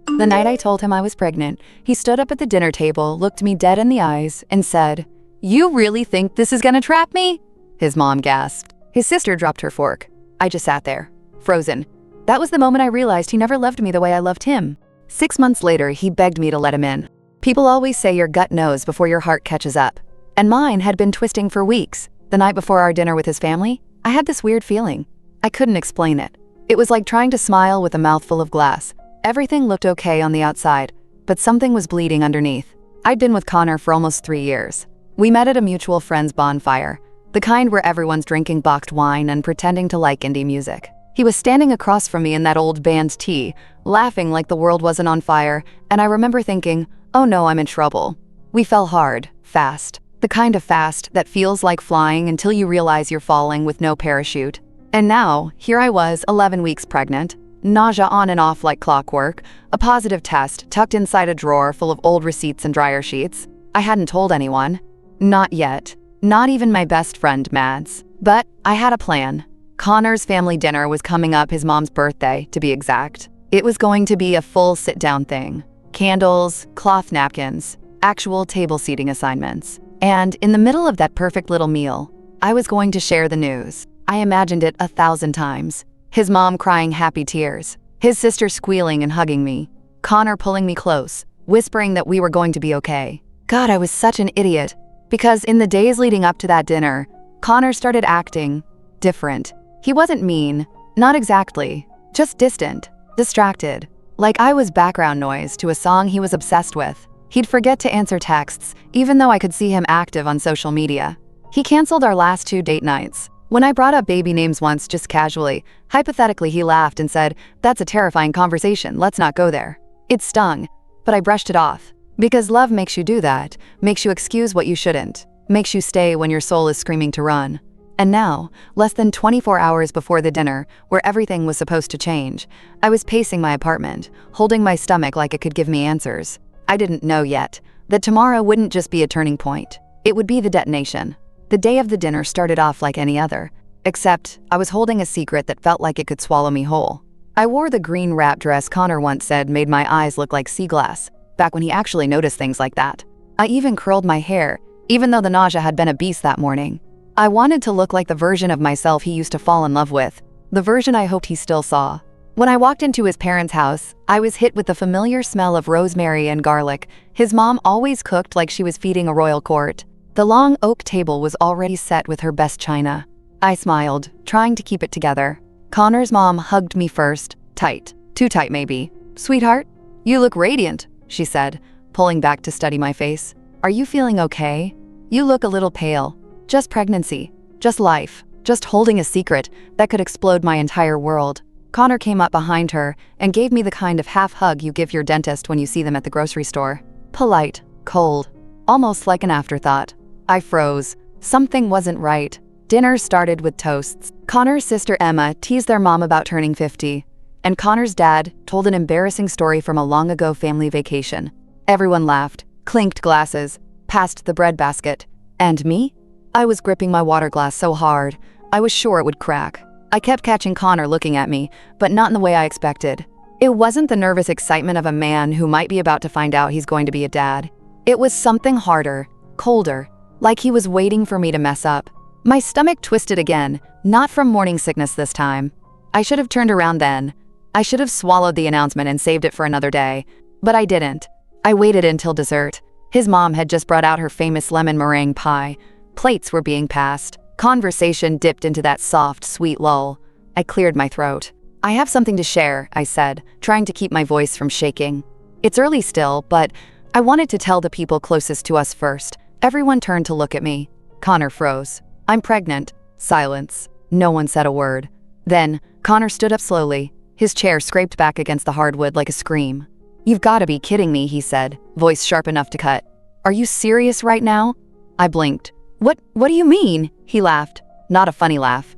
The night I told him I was pregnant, he stood up at the dinner table, looked me dead in the eyes, and said, "You really think this is gonna trap me?" His mom gasped. His sister dropped her fork. I just sat there, frozen. That was the moment I realized he never loved me the way I loved him. 6 months later, he begged me to let him in. People always say your gut knows before your heart catches up. And mine had been twisting for weeks. The night before our dinner with his family, I had this weird feeling. I couldn't explain it. It was like trying to smile with a mouthful of glass. Everything looked okay on the outside, but something was bleeding underneath. I'd been with Connor for almost 3 years. We met at a mutual friend's bonfire, the kind where everyone's drinking boxed wine and pretending to like indie music. He was standing across from me in that old band tee, laughing like the world wasn't on fire, and I remember thinking, oh no, I'm in trouble. We fell hard, fast. The kind of fast that feels like flying until you realize you're falling with no parachute. And now, here I was, 11 weeks pregnant, nausea on and off like clockwork, a positive test tucked inside a drawer full of old receipts and dryer sheets. I hadn't told anyone. Not yet. Not even my best friend, Mads. But I had a plan. Connor's family dinner was coming up, his mom's birthday, to be exact. It was going to be a full sit-down thing. Candles, cloth napkins, actual table seating assignments. And in the middle of that perfect little meal, I was going to share the news. I imagined it 1,000 times. His mom crying happy tears, his sister squealing and hugging me, Connor pulling me close, whispering that we were going to be okay. God, I was such an idiot. Because in the days leading up to that dinner, Connor started acting different. He wasn't mean, not exactly, just distant, distracted. Like I was background noise to a song he was obsessed with. He'd forget to answer texts, even though I could see him active on social media. He canceled our last 2 date nights. When I brought up baby names once just casually, hypothetically he laughed and said, "That's a terrifying conversation, let's not go there." It stung, but I brushed it off. Because love makes you do that, makes you excuse what you shouldn't, makes you stay when your soul is screaming to run. And now, less than 24 hours before the dinner, where everything was supposed to change, I was pacing my apartment, holding my stomach like it could give me answers. I didn't know yet that tomorrow wouldn't just be a turning point. It would be the detonation. The day of the dinner started off like any other, except I was holding a secret that felt like it could swallow me whole. I wore the green wrap dress Connor once said made my eyes look like sea glass, back when he actually noticed things like that. I even curled my hair, even though the nausea had been a beast that morning. I wanted to look like the version of myself he used to fall in love with, the version I hoped he still saw. When I walked into his parents' house, I was hit with the familiar smell of rosemary and garlic. His mom always cooked like she was feeding a royal court. The long oak table was already set with her best china. I smiled, trying to keep it together. Connor's mom hugged me first, tight, too tight maybe. "Sweetheart, you look radiant," she said, pulling back to study my face. "Are you feeling okay? You look a little pale. Just pregnancy, just life, just holding a secret that could explode my entire world." Connor came up behind her and gave me the kind of half hug you give your dentist when you see them at the grocery store. Polite, cold, almost like an afterthought. I froze. Something wasn't right. Dinner started with toasts. Connor's sister Emma teased their mom about turning 50, and Connor's dad told an embarrassing story from a long ago family vacation. Everyone laughed, clinked glasses, passed the bread basket. And me? I was gripping my water glass so hard, I was sure it would crack. I kept catching Connor looking at me, but not in the way I expected. It wasn't the nervous excitement of a man who might be about to find out he's going to be a dad. It was something harder, colder, like he was waiting for me to mess up. My stomach twisted again, not from morning sickness this time. I should have turned around then. I should have swallowed the announcement and saved it for another day. But I didn't. I waited until dessert. His mom had just brought out her famous lemon meringue pie. Plates were being passed. Conversation dipped into that soft, sweet lull. I cleared my throat. "I have something to share," I said, trying to keep my voice from shaking. "It's early still, but I wanted to tell the people closest to us first." Everyone turned to look at me. Connor froze. "I'm pregnant." Silence. No one said a word. Then, Connor stood up slowly. His chair scraped back against the hardwood like a scream. "You've got to be kidding me," he said, voice sharp enough to cut. "Are you serious right now?" I blinked. What do you mean?" He laughed. Not a funny laugh.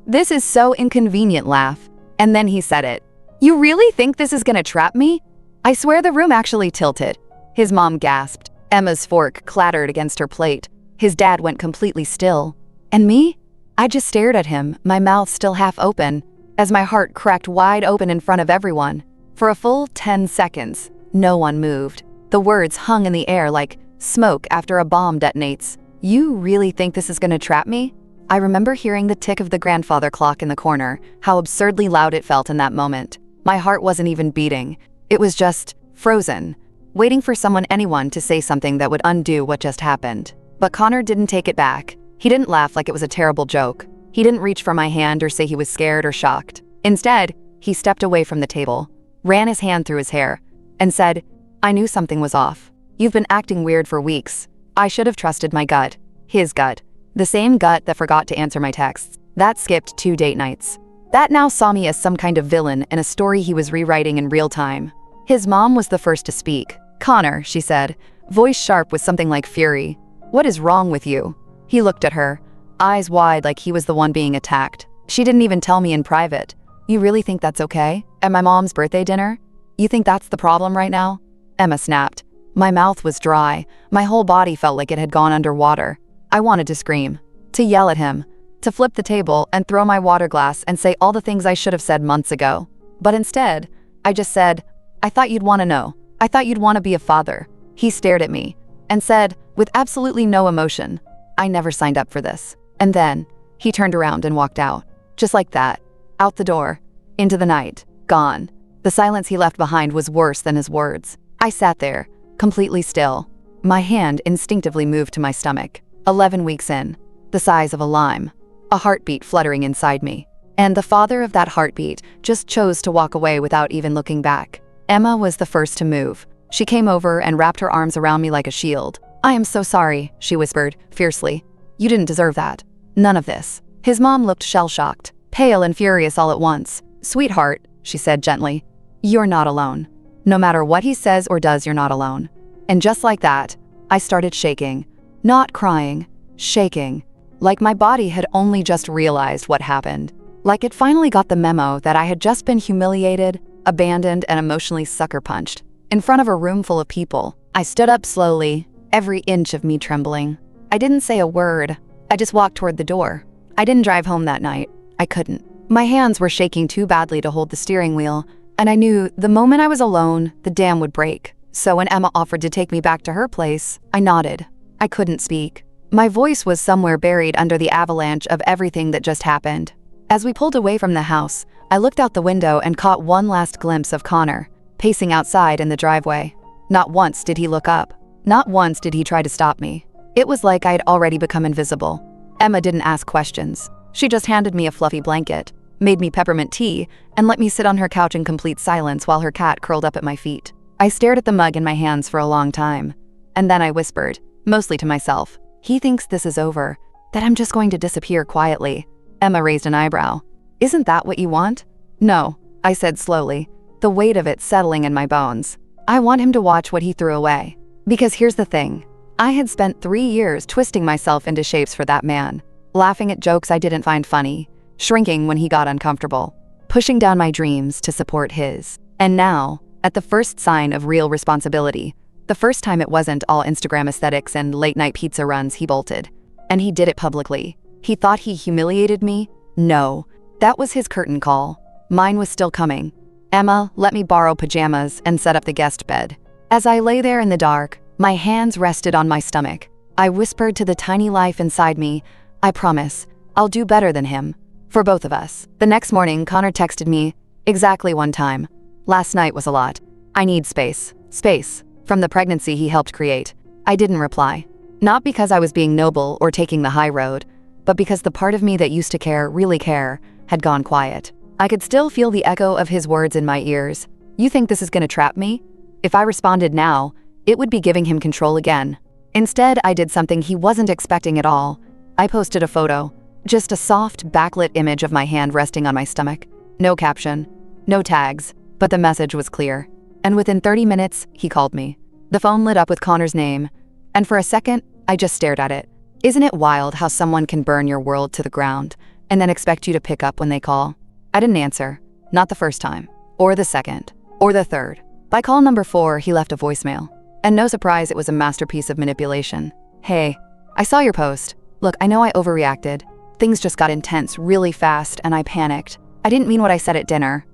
This is so inconvenient laugh. And then he said it. "You really think this is gonna trap me?" I swear the room actually tilted. His mom gasped. Emma's fork clattered against her plate. His dad went completely still. And me? I just stared at him, my mouth still half open, as my heart cracked wide open in front of everyone. For a full 10 seconds, no one moved. The words hung in the air like smoke after a bomb detonates. "You really think this is gonna trap me?" I remember hearing the tick of the grandfather clock in the corner, how absurdly loud it felt in that moment. My heart wasn't even beating. It was just frozen, waiting for anyone to say something that would undo what just happened. But Connor didn't take it back. He didn't laugh like it was a terrible joke. He didn't reach for my hand or say he was scared or shocked. Instead, he stepped away from the table, ran his hand through his hair, and said, "I knew something was off. You've been acting weird for weeks. I should have trusted my gut." His gut. The same gut that forgot to answer my texts. That skipped 2 date nights. That now saw me as some kind of villain in a story he was rewriting in real time. His mom was the first to speak. "Connor," she said, voice sharp with something like fury. "What is wrong with you?" He looked at her, eyes wide like he was the one being attacked. "She didn't even tell me in private. You really think that's okay? At my mom's birthday dinner? You think that's the problem right now?" Emma snapped. My mouth was dry. My whole body felt like it had gone underwater. I wanted to scream, to yell at him, to flip the table and throw my water glass and say all the things I should have said months ago. But instead, I just said, "I thought you'd want to know. I thought you'd want to be a father." He stared at me and said, with absolutely no emotion, "I never signed up for this." And then, he turned around and walked out. Just like that. Out the door. Into the night. Gone. The silence he left behind was worse than his words. I sat there, completely still. My hand instinctively moved to my stomach. 11 weeks in. The size of a lime. A heartbeat fluttering inside me. And the father of that heartbeat just chose to walk away without even looking back. Emma was the first to move. She came over and wrapped her arms around me like a shield. "I am so sorry," she whispered, fiercely. "You didn't deserve that. None of this." His mom looked shell-shocked, pale and furious all at once. "Sweetheart," she said gently, "you're not alone. No matter what he says or does, you're not alone." And just like that, I started shaking. Not crying, shaking. Like my body had only just realized what happened. Like it finally got the memo that I had just been humiliated, abandoned, and emotionally sucker-punched. In front of a room full of people, I stood up slowly, every inch of me trembling. I didn't say a word. I just walked toward the door. I didn't drive home that night. I couldn't. My hands were shaking too badly to hold the steering wheel, and I knew the moment I was alone, the dam would break. So when Emma offered to take me back to her place, I nodded. I couldn't speak. My voice was somewhere buried under the avalanche of everything that just happened. As we pulled away from the house, I looked out the window and caught one last glimpse of Connor, pacing outside in the driveway. Not once did he look up. Not once did he try to stop me. It was like I'd already become invisible. Emma didn't ask questions. She just handed me a fluffy blanket, made me peppermint tea, and let me sit on her couch in complete silence while her cat curled up at my feet. I stared at the mug in my hands for a long time. And then I whispered, mostly to myself, "He thinks this is over, that I'm just going to disappear quietly." Emma raised an eyebrow. "Isn't that what you want?" "No," I said slowly, the weight of it settling in my bones. "I want him to watch what he threw away. Because here's the thing. I had spent 3 years twisting myself into shapes for that man, laughing at jokes I didn't find funny, shrinking when he got uncomfortable, pushing down my dreams to support his. And now, at the first sign of real responsibility, the first time it wasn't all Instagram aesthetics and late-night pizza runs, he bolted. And he did it publicly. He thought he humiliated me? No. That was his curtain call. Mine was still coming. Emma let me borrow pajamas and set up the guest bed. As I lay there in the dark, my hands rested on my stomach. I whispered to the tiny life inside me, "I promise, I'll do better than him. For both of us." The next morning, Connor texted me, exactly one time. "Last night was a lot. I need space." Space. From the pregnancy he helped create. I didn't reply. Not because I was being noble or taking the high road, but because the part of me that used to care, really care, had gone quiet. I could still feel the echo of his words in my ears. "You think this is gonna trap me?" If I responded now, it would be giving him control again. Instead, I did something he wasn't expecting at all. I posted a photo. Just a soft, backlit image of my hand resting on my stomach. No caption. No tags. But the message was clear. And within 30 minutes, he called me. The phone lit up with Connor's name. And for a second, I just stared at it. Isn't it wild how someone can burn your world to the ground and then expect you to pick up when they call? I didn't answer. Not the first time. Or the second. Or the third. By call number 4, he left a voicemail. And no surprise, it was a masterpiece of manipulation. "Hey, I saw your post. Look, I know I overreacted. Things just got intense really fast and I panicked. I didn't mean what I said at dinner.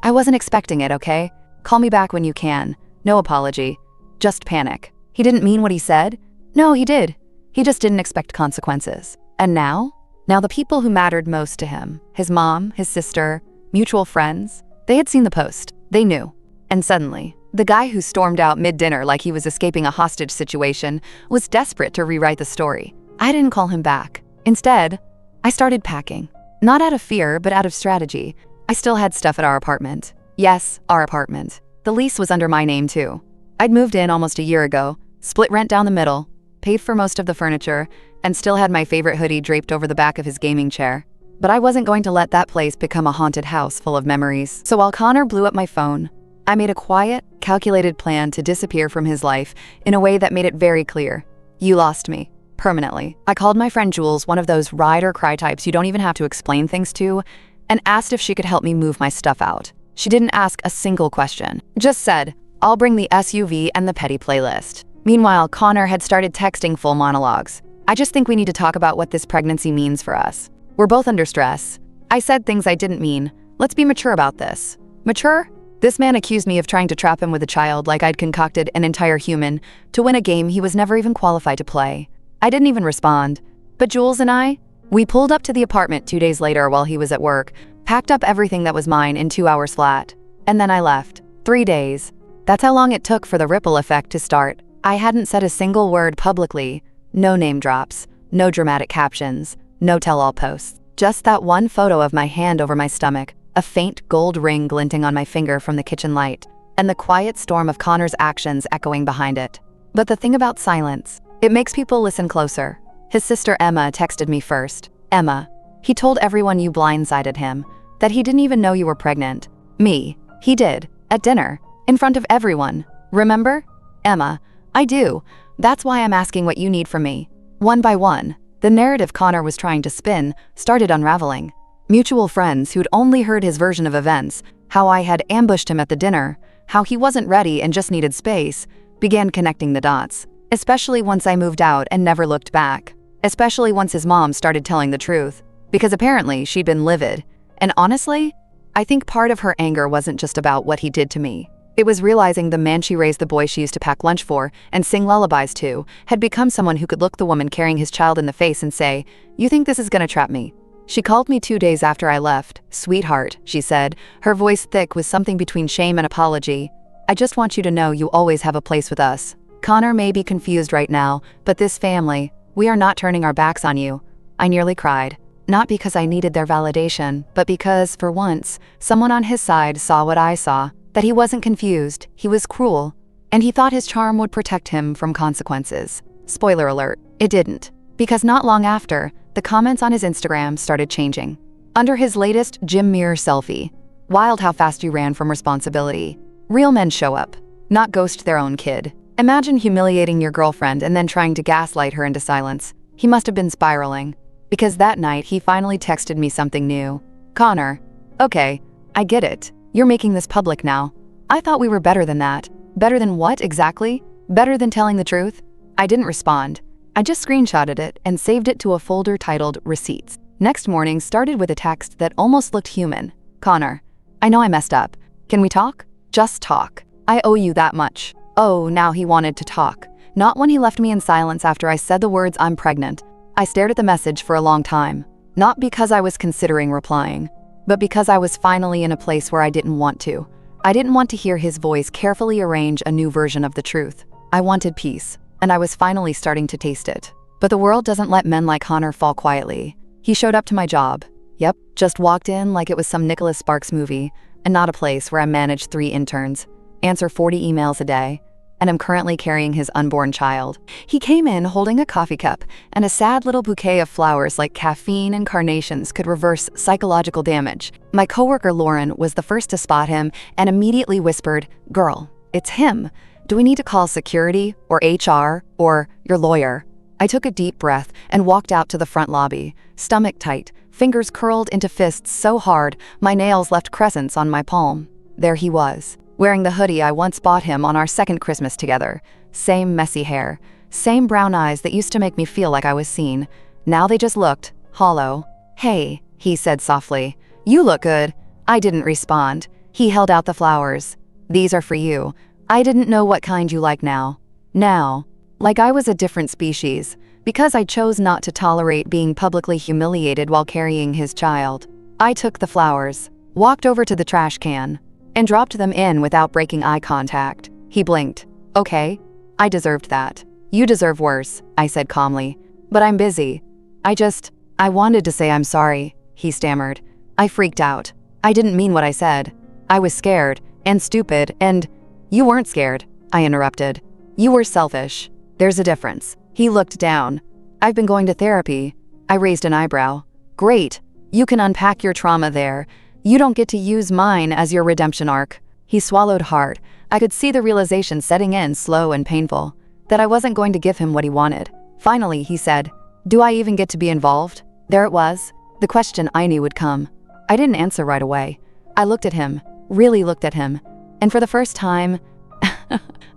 I wasn't expecting it, okay? Call me back when you can. No apology. Just panic. He didn't mean what he said? No, he did. He just didn't expect consequences. And now? Now the people who mattered most to him, his mom, his sister, mutual friends, they had seen the post. They knew. And suddenly, the guy who stormed out mid-dinner like he was escaping a hostage situation was desperate to rewrite the story. I didn't call him back. Instead, I started packing. Not out of fear, but out of strategy. I still had stuff at our apartment. Yes, our apartment. The lease was under my name too. I'd moved in almost a year ago, split rent down the middle, paid for most of the furniture, and still had my favorite hoodie draped over the back of his gaming chair. But I wasn't going to let that place become a haunted house full of memories. So while Connor blew up my phone, I made a quiet, calculated plan to disappear from his life in a way that made it very clear. You lost me. Permanently. I called my friend Jules, one of those ride or cry types you don't even have to explain things to, and asked if she could help me move my stuff out. She didn't ask a single question. Just said, I'll bring the SUV and the petty playlist. Meanwhile, Connor had started texting full monologues. I just think we need to talk about what this pregnancy means for us. We're both under stress. I said things I didn't mean. Let's be mature about this. Mature? This man accused me of trying to trap him with a child like I'd concocted an entire human to win a game he was never even qualified to play. I didn't even respond. But Jules and we pulled up to the apartment 2 days later while he was at work, packed up everything that was mine in 2 hours flat. And then I left. 3 days. That's how long it took for the ripple effect to start. I hadn't said a single word publicly. No name drops. No dramatic captions. No tell-all posts. Just that one photo of my hand over my stomach, a faint gold ring glinting on my finger from the kitchen light, and the quiet storm of Connor's actions echoing behind it. But the thing about silence, it makes people listen closer. His sister Emma texted me first. Emma, he told everyone you blindsided him, that he didn't even know you were pregnant. Me, he did, at dinner, in front of everyone. Remember? Emma, I do. That's why I'm asking what you need from me. One by one, the narrative Connor was trying to spin started unraveling. Mutual friends who'd only heard his version of events, how I had ambushed him at the dinner, how he wasn't ready and just needed space, began connecting the dots. Especially once I moved out and never looked back. Especially once his mom started telling the truth. Because apparently she'd been livid. And honestly, I think part of her anger wasn't just about what he did to me. It was realizing the man she raised the boy she used to pack lunch for and sing lullabies to had become someone who could look the woman carrying his child in the face and say, "You think this is gonna trap me?" She called me 2 days after I left. "Sweetheart," she said, her voice thick with something between shame and apology. "I just want you to know you always have a place with us. Connor may be confused right now, but this family, we are not turning our backs on you." I nearly cried. Not because I needed their validation, but because, for once, someone on his side saw what I saw. That he wasn't confused, he was cruel. And he thought his charm would protect him from consequences. Spoiler alert, it didn't. Because not long after, the comments on his Instagram started changing. Under his latest gym mirror selfie, "Wild how fast you ran from responsibility. Real men show up, not ghost their own kid." Imagine humiliating your girlfriend and then trying to gaslight her into silence. He must have been spiraling. Because that night, he finally texted me something new. "Connor, okay, I get it. You're making this public now. I thought we were better than that." Better than what exactly? Better than telling the truth? I didn't respond. I just screenshotted it and saved it to a folder titled Receipts. Next morning started with a text that almost looked human. "Connor, I know I messed up. Can we talk? Just talk. I owe you that much." Oh, now he wanted to talk. Not when he left me in silence after I said the words "I'm pregnant." I stared at the message for a long time. Not because I was considering replying, but because I was finally in a place where I didn't want to. I didn't want to hear his voice carefully arrange a new version of the truth. I wanted peace, and I was finally starting to taste it. But the world doesn't let men like Connor fall quietly. He showed up to my job. Yep, just walked in like it was some Nicholas Sparks movie, and not a place where I manage 3 interns, answer 40 emails a day, and am currently carrying his unborn child. He came in holding a coffee cup and a sad little bouquet of flowers like caffeine and carnations could reverse psychological damage. My coworker Lauren was the first to spot him and immediately whispered, "Girl, it's him. Do we need to call security or HR or your lawyer?" I took a deep breath and walked out to the front lobby, stomach tight, fingers curled into fists so hard my nails left crescents on my palm. There he was, wearing the hoodie I once bought him on our second Christmas together. Same messy hair, same brown eyes that used to make me feel like I was seen. Now they just looked hollow. "Hey," he said softly. "You look good." I didn't respond. He held out the flowers. "These are for you. I didn't know what kind you like now." Now. Like I was a different species, because I chose not to tolerate being publicly humiliated while carrying his child. I took the flowers, walked over to the trash can, and dropped them in without breaking eye contact. He blinked. "Okay. I deserved that." "You deserve worse," I said calmly. "But I'm busy. I wanted to say I'm sorry," he stammered. I freaked out. I didn't mean what I said. I was scared, and stupid, and— "You weren't scared," I interrupted. "You were selfish. There's a difference." He looked down. "I've been going to therapy." I raised an eyebrow. "Great. You can unpack your trauma there. You don't get to use mine as your redemption arc." He swallowed hard. I could see the realization setting in, slow and painful, that I wasn't going to give him what he wanted. Finally, he said, "Do I even get to be involved?" There it was, the question I knew would come. I didn't answer right away. I looked at him, really looked at him, and for the first time,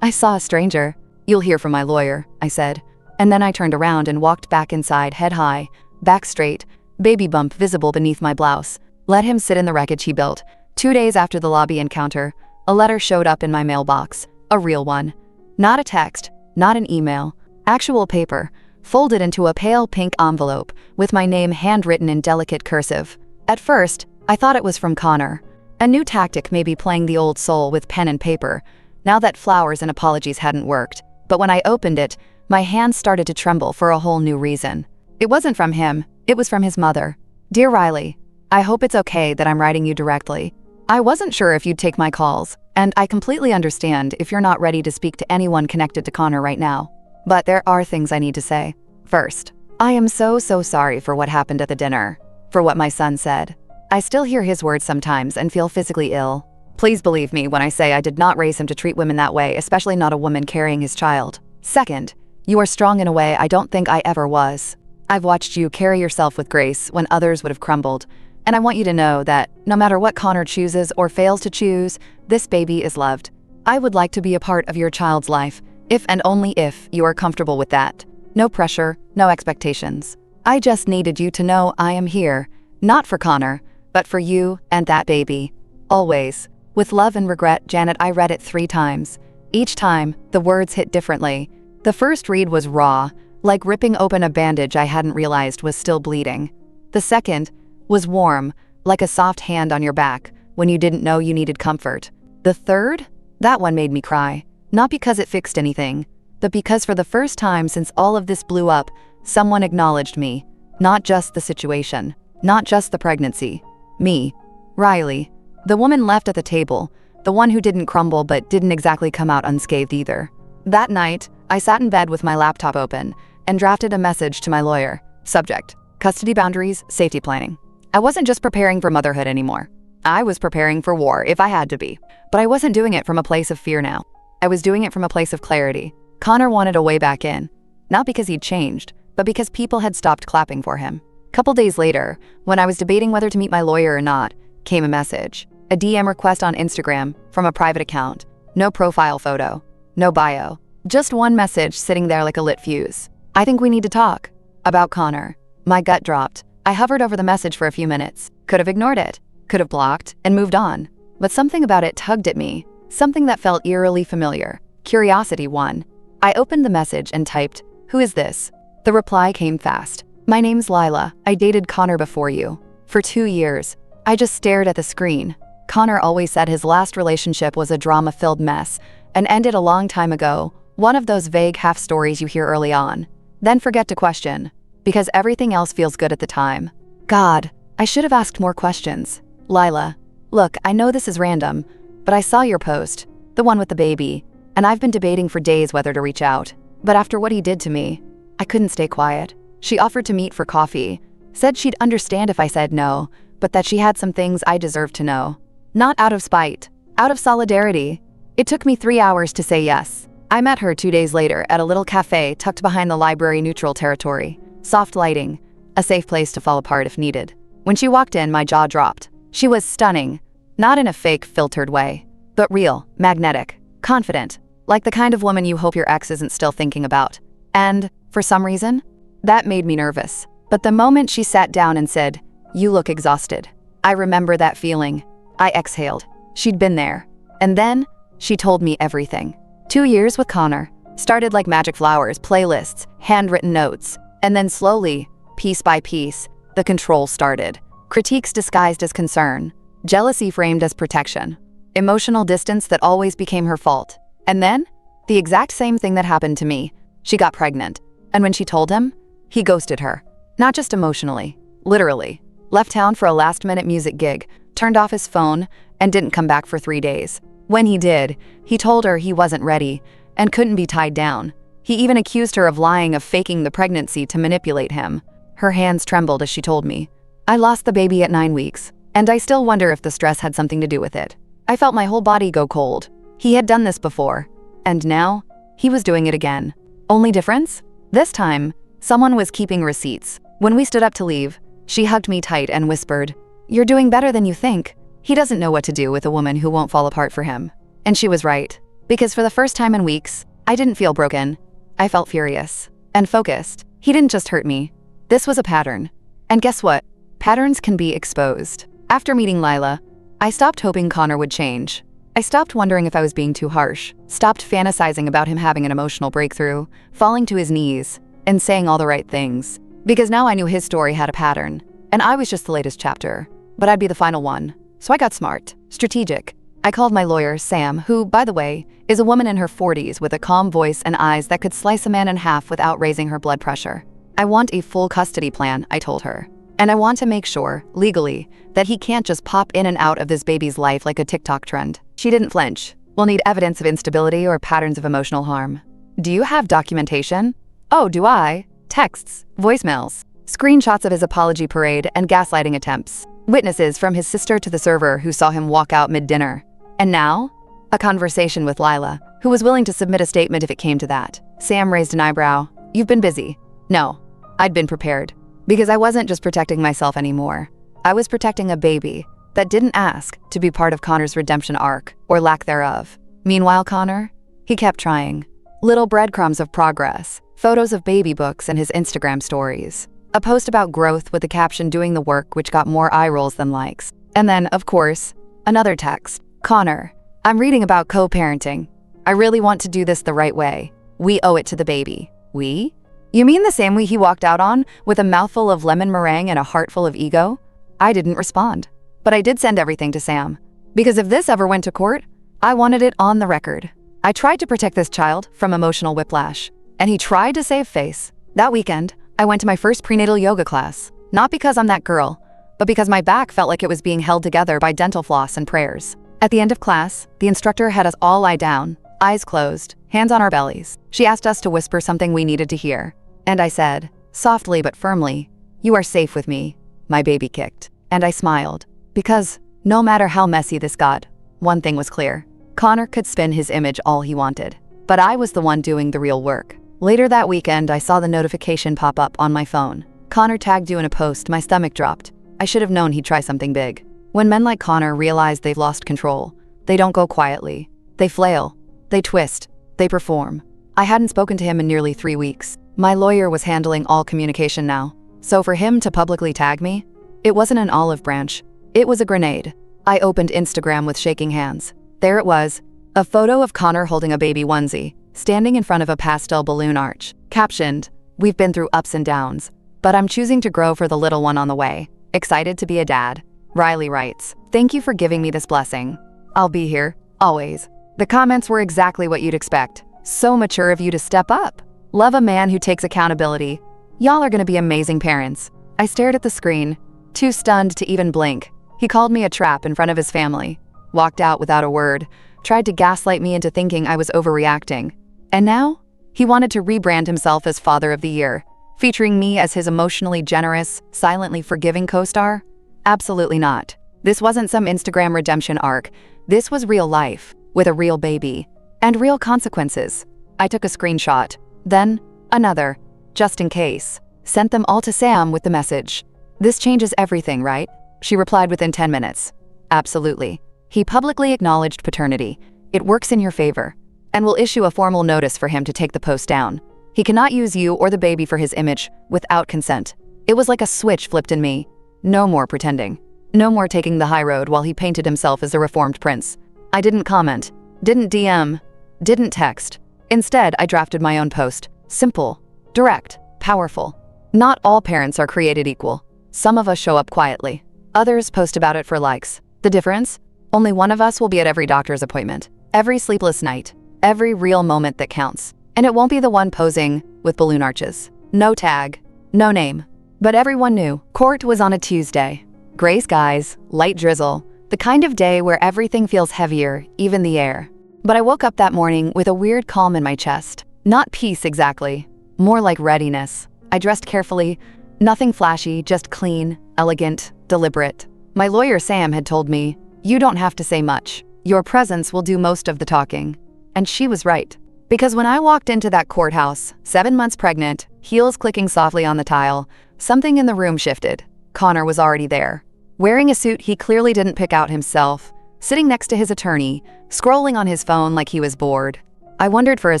I saw a stranger. "You'll hear from my lawyer," I said. And then I turned around and walked back inside, head high, back straight, baby bump visible beneath my blouse. Let him sit in the wreckage he built. 2 days after the lobby encounter, a letter showed up in my mailbox. A real one. Not a text, not an email. Actual paper, folded into a pale pink envelope with my name handwritten in delicate cursive. At first, I thought it was from Connor. A new tactic, maybe playing the old soul with pen and paper, now that flowers and apologies hadn't worked. But when I opened it, my hands started to tremble for a whole new reason. It wasn't from him, it was from his mother. "Dear Riley, I hope it's okay that I'm writing you directly. I wasn't sure if you'd take my calls, and I completely understand if you're not ready to speak to anyone connected to Connor right now. But there are things I need to say. First, I am so sorry for what happened at the dinner, for what my son said. I still hear his words sometimes and feel physically ill. Please believe me when I say I did not raise him to treat women that way, especially not a woman carrying his child. Second, you are strong in a way I don't think I ever was. I've watched you carry yourself with grace when others would have crumbled, and I want you to know that no matter what Connor chooses or fails to choose, this baby is loved. I would like to be a part of your child's life, if and only if you are comfortable with that. No pressure, no expectations. I just needed you to know I am here, not for Connor, but for you and that baby. Always. With love and regret, Janet." I read it 3 times. Each time, the words hit differently. The first read was raw, like ripping open a bandage I hadn't realized was still bleeding. The second was warm, like a soft hand on your back when you didn't know you needed comfort. The third? That one made me cry. Not because it fixed anything, but because for the first time since all of this blew up, someone acknowledged me. Not just the situation, not just the pregnancy. Me. Riley. The woman left at the table, the one who didn't crumble but didn't exactly come out unscathed either. That night, I sat in bed with my laptop open and drafted a message to my lawyer. Subject: custody boundaries, safety planning. I wasn't just preparing for motherhood anymore. I was preparing for war if I had to be. But I wasn't doing it from a place of fear now. I was doing it from a place of clarity. Connor wanted a way back in. Not because he'd changed, but because people had stopped clapping for him. Couple days later, when I was debating whether to meet my lawyer or not, came a message. A DM request on Instagram from a private account. No profile photo. No bio. Just one message sitting there like a lit fuse. "I think we need to talk." About Connor. My gut dropped. I hovered over the message for a few minutes. Could have ignored it. Could have blocked and moved on. But something about it tugged at me. Something that felt eerily familiar. Curiosity won. I opened the message and typed, "Who is this?" The reply came fast. "My name's Lila. I dated Connor before you. For 2 years." I just stared at the screen. Connor always said his last relationship was a drama-filled mess and ended a long time ago, one of those vague half-stories you hear early on. Then forget to question, because everything else feels good at the time. God, I should have asked more questions. "Lila, look, I know this is random, but I saw your post, the one with the baby, and I've been debating for days whether to reach out. But after what he did to me, I couldn't stay quiet." She offered to meet for coffee, said she'd understand if I said no, but that she had some things I deserved to know. Not out of spite, out of solidarity. It took me 3 hours to say yes. I met her 2 days later at a little cafe tucked behind the library neutral territory. Soft lighting, a safe place to fall apart if needed. When she walked in, my jaw dropped. She was stunning, not in a fake, filtered way, but real, magnetic, confident, like the kind of woman you hope your ex isn't still thinking about. And, for some reason, that made me nervous. But the moment she sat down and said, "You look exhausted," I remember that feeling. I exhaled. She'd been there. And then, she told me everything. 2 years with Connor. Started like magic flowers, playlists, handwritten notes. And then slowly, piece by piece, the control started. Critiques disguised as concern. Jealousy framed as protection. Emotional distance that always became her fault. And then, the exact same thing that happened to me. She got pregnant. And when she told him, he ghosted her. Not just emotionally, literally. Left town for a last-minute music gig, turned off his phone, and didn't come back for 3 days. When he did, he told her he wasn't ready and couldn't be tied down. He even accused her of lying, of faking the pregnancy to manipulate him. Her hands trembled as she told me. I lost the baby at 9 weeks, and I still wonder if the stress had something to do with it. I felt my whole body go cold. He had done this before, and now, he was doing it again. Only difference? This time, someone was keeping receipts. When we stood up to leave, she hugged me tight and whispered, "You're doing better than you think. He doesn't know what to do with a woman who won't fall apart for him." And she was right. Because for the first time in weeks, I didn't feel broken. I felt furious and focused. He didn't just hurt me. This was a pattern. And guess what? Patterns can be exposed. After meeting Lila, I stopped hoping Connor would change. I stopped wondering if I was being too harsh, stopped fantasizing about him having an emotional breakthrough, falling to his knees, and saying all the right things. Because now I knew his story had a pattern, and I was just the latest chapter. But I'd be the final one. So I got smart, strategic. I called my lawyer, Sam, who, by the way, is a woman in her 40s with a calm voice and eyes that could slice a man in half without raising her blood pressure. I want a full custody plan, I told her. And I want to make sure, legally, that he can't just pop in and out of this baby's life like a TikTok trend. She didn't flinch. We'll need evidence of instability or patterns of emotional harm. Do you have documentation? Oh, do I? Texts, voicemails, screenshots of his apology parade and gaslighting attempts. Witnesses from his sister to the server who saw him walk out mid-dinner. And now, a conversation with Lila, who was willing to submit a statement if it came to that. Sam raised an eyebrow. You've been busy. No, I'd been prepared. Because I wasn't just protecting myself anymore. I was protecting a baby that didn't ask to be part of Connor's redemption arc, or lack thereof. Meanwhile, Connor, he kept trying. Little breadcrumbs of progress, photos of baby books and his Instagram stories. A post about growth with the caption "doing the work," which got more eye rolls than likes. And then, of course, another text. Connor, I'm reading about co-parenting. I really want to do this the right way. We owe it to the baby. We? You mean the same we he walked out on, with a mouthful of lemon meringue and a heart full of ego? I didn't respond. But I did send everything to Sam. Because if this ever went to court, I wanted it on the record. I tried to protect this child from emotional whiplash. And he tried to save face. That weekend, I went to my first prenatal yoga class. Not because I'm that girl, but because my back felt like it was being held together by dental floss and prayers. At the end of class, the instructor had us all lie down, eyes closed, hands on our bellies. She asked us to whisper something we needed to hear. And I said, softly but firmly, "You are safe with me." My baby kicked. And I smiled. Because, no matter how messy this got, one thing was clear. Connor could spin his image all he wanted. But I was the one doing the real work. Later that weekend, I saw the notification pop up on my phone. Connor tagged you in a post. My stomach dropped. I should have known he'd try something big. When men like Connor realize they've lost control, they don't go quietly. They flail. They twist. They perform. I hadn't spoken to him in nearly 3 weeks. My lawyer was handling all communication now. So for him to publicly tag me, it wasn't an olive branch. It was a grenade. I opened Instagram with shaking hands. There it was, a photo of Connor holding a baby onesie, standing in front of a pastel balloon arch. Captioned, "We've been through ups and downs, but I'm choosing to grow for the little one on the way. Excited to be a dad." Riley writes, "Thank you for giving me this blessing. I'll be here, always." The comments were exactly what you'd expect. So mature of you to step up. Love a man who takes accountability. Y'all are gonna be amazing parents. I stared at the screen, too stunned to even blink. He called me a trap in front of his family, walked out without a word, tried to gaslight me into thinking I was overreacting. And now, he wanted to rebrand himself as Father of the Year, featuring me as his emotionally generous, silently forgiving co-star? Absolutely not. This wasn't some Instagram redemption arc. This was real life, with a real baby, and real consequences. I took a screenshot, then another, just in case. Sent them all to Sam with the message. "This changes everything, right?" She replied within 10 minutes. "Absolutely. He publicly acknowledged paternity. It works in your favor. And will issue a formal notice for him to take the post down. He cannot use you or the baby for his image without consent." It was like a switch flipped in me. No more pretending. No more taking the high road while he painted himself as a reformed prince. I didn't comment, didn't DM, didn't text. Instead, I drafted my own post. Simple, direct, powerful. Not all parents are created equal. Some of us show up quietly. Others post about it for likes. The difference? Only one of us will be at every doctor's appointment, every sleepless night, every real moment that counts. And it won't be the one posing with balloon arches. No tag, no name. But everyone knew. Court was on a Tuesday. Gray skies, light drizzle, the kind of day where everything feels heavier, even the air. But I woke up that morning with a weird calm in my chest. Not peace exactly, more like readiness. I dressed carefully, nothing flashy, just clean, elegant, deliberate. My lawyer Sam had told me, "You don't have to say much. Your presence will do most of the talking." And she was right. Because when I walked into that courthouse, 7 months pregnant, heels clicking softly on the tile, something in the room shifted. Connor was already there. Wearing a suit he clearly didn't pick out himself, sitting next to his attorney, scrolling on his phone like he was bored. I wondered for a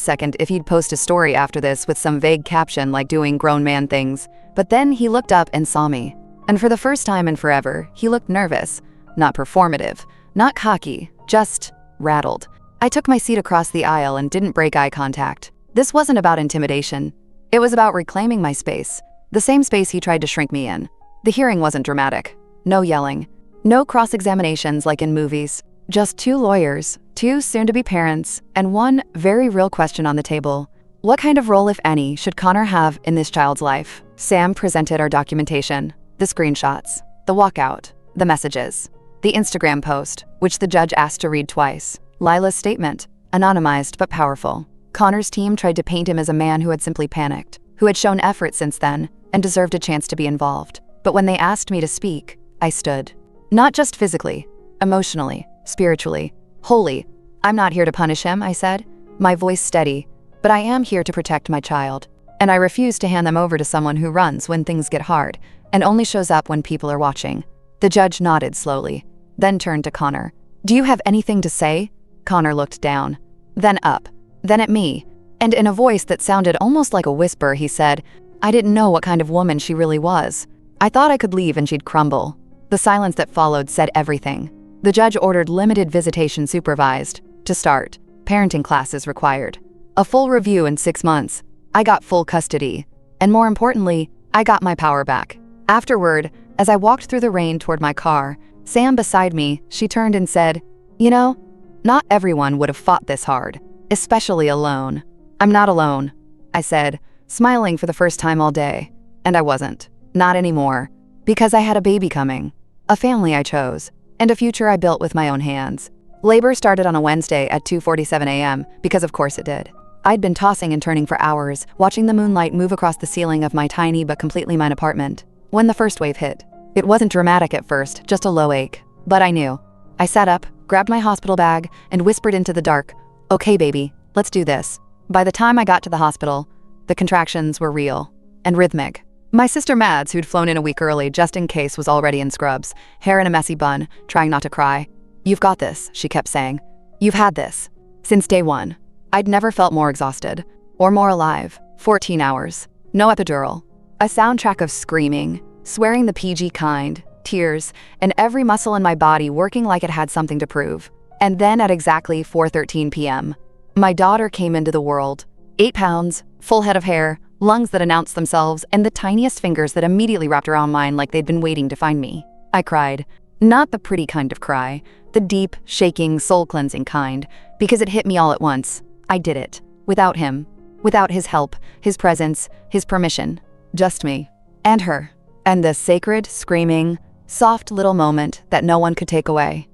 second if he'd post a story after this with some vague caption like doing grown man things, but then he looked up and saw me. And for the first time in forever, he looked nervous, not performative, not cocky, just rattled. I took my seat across the aisle and didn't break eye contact. This wasn't about intimidation. It was about reclaiming my space, the same space he tried to shrink me in. The hearing wasn't dramatic. No yelling. No cross-examinations like in movies. Just 2 lawyers, 2 soon-to-be parents, and one very real question on the table. What kind of role, if any, should Connor have in this child's life? Sam presented our documentation, the screenshots, the walkout, the messages, the Instagram post, which the judge asked to read twice, Lila's statement, anonymized but powerful. Connor's team tried to paint him as a man who had simply panicked, who had shown effort since then, and deserved a chance to be involved. But when they asked me to speak, I stood. Not just physically, emotionally, spiritually, wholly. I'm not here to punish him, I said, my voice steady, but I am here to protect my child. And I refuse to hand them over to someone who runs when things get hard and only shows up when people are watching. The judge nodded slowly, then turned to Connor. Do you have anything to say? Connor looked down, then up, then at me, and in a voice that sounded almost like a whisper, he said, I didn't know what kind of woman she really was. I thought I could leave and she'd crumble. The silence that followed said everything. The judge ordered limited visitation supervised. To start, parenting classes required. A full review in 6 months. I got full custody. And more importantly, I got my power back. Afterward, as I walked through the rain toward my car, Sam beside me, she turned and said, You know, not everyone would have fought this hard, especially alone. I'm not alone, I said, smiling for the first time all day. And I wasn't. Not anymore. Because I had a baby coming. A family I chose, and a future I built with my own hands. Labor started on a Wednesday at 2:47 a.m., because of course it did. I'd been tossing and turning for hours, watching the moonlight move across the ceiling of my tiny but completely mine apartment. When the first wave hit, it wasn't dramatic at first, just a low ache. But I knew. I sat up, grabbed my hospital bag, and whispered into the dark, Okay, baby, let's do this. By the time I got to the hospital, the contractions were real and rhythmic. My sister Mads, who'd flown in a week early just in case, was already in scrubs, hair in a messy bun, trying not to cry. You've got this, she kept saying. You've had this. Since day one. I'd never felt more exhausted. Or more alive. 14 hours. No epidural. A soundtrack of screaming, swearing the PG kind, tears, and every muscle in my body working like it had something to prove. And then at exactly 4:13 p.m., my daughter came into the world. 8 pounds, full head of hair, lungs that announced themselves, and the tiniest fingers that immediately wrapped around mine like they'd been waiting to find me. I cried. Not the pretty kind of cry, the deep, shaking, soul-cleansing kind, because it hit me all at once. I did it. Without him. Without his help, his presence, his permission. Just me. And her. And the sacred, screaming, soft little moment that no one could take away.